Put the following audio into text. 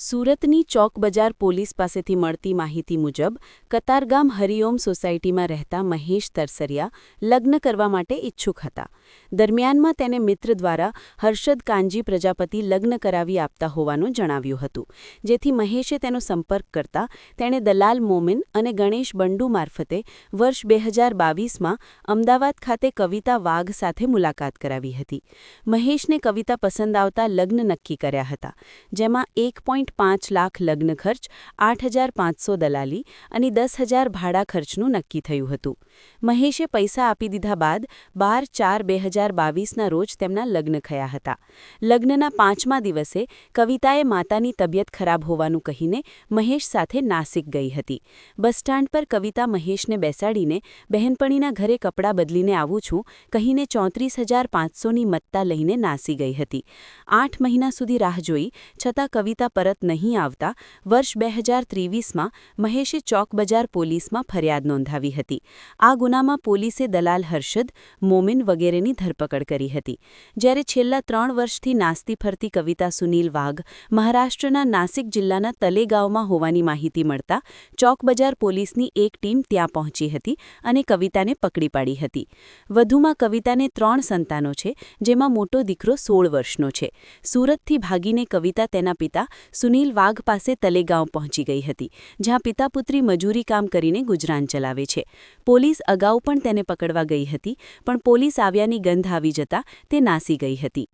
સુરતની ચોક બજાર પોલીસ પાસેથી મળતી માહિતી મુજબ કતારગામ હરિઓમ સોસાયટીમાં રહેતા મહેશ તરસરિયા લગ્ન કરવા માટે ઇચ્છુક હતા. દરમિયાનમાં તેને મિત્ર દ્વારા હર્ષદ કાનજી પ્રજાપતિ લગ્ન કરાવી આપતા હોવાનું જણાવ્યું હતું, જેથી મહેશે તેનો સંપર્ક કરતા તેણે દલાલ મોમિન અને ગણેશ બંડુ મારફતે વર્ષ 2022માં અમદાવાદ ખાતે કવિતા વાઘ સાથે મુલાકાત કરાવી હતી. મહેશને કવિતા પસંદ આવતા લગ્ન નક્કી કર્યા હતા, જેમાં 1.5 લાખ લગ્ન ખર્ચ, 8,500 દલાલી અને 10,000 ભાડા ખર્ચનું નક્કી થયું હતું. મહેશે પૈસા આપી દીધા બાદ 12/4/2022ના રોજ તેમના લગ્ન થયા હતા. લગ્નના 5મા દિવસે કવિતાએ માતાની તબિયત ખરાબ હોવાનું કહીને મહેશ સાથે નાસિક ગઈ હતી. બસ સ્ટેન્ડ પર કવિતા મહેશને બેસાડીને બહેનપણીના ઘરે કપડાં બદલીને આવું છું કહીને 34,500ની મત્તા લઈને નાસી ગઈ હતી. 8 મહિના સુધી રાહ જોઈ છતાં કવિતા પરત નહીં આવતા વર્ષ 2023માં મહેશે ચોક બજાર પોલીસમાં ફરિયાદ નોંધાવી હતી. આ ગુનામાં પોલીસે દલાલ હર્ષદ, મોમિન વગેરેની ધરપકડ કરી હતી. જ્યારે છેલ્લા 3 વર્ષથી નાસ્તી ફરતી કવિતા સુનીલ વાઘ મહારાષ્ટ્રના નાસિક જિલ્લાના તલેગાંવમાં હોવાની માહિતી મળતા ચોક બજાર પોલીસની એક ટીમ ત્યાં પહોંચી હતી અને કવિતાને પકડી પાડી હતી. વધુમાં કવિતાને 3 સંતાનો છે, જેમાં મોટો દીકરો 16 વર્ષનો છે. સુરતથી ભાગીને કવિતા તેના પિતા સુનીલ વાઘ પાસે તલેગાંવ પહોંચી ગઈ હતી, જ્યાં પિતા પુત્રી મજૂરી કામ કરીને ગુજરાન ચલાવે છે. પોલીસ અગાઉ પણ તેને પકડવા ગઈ હતી, પણ પોલીસ આવ્યાની ગંધ આવી જતા તે નાસી ગઈ હતી.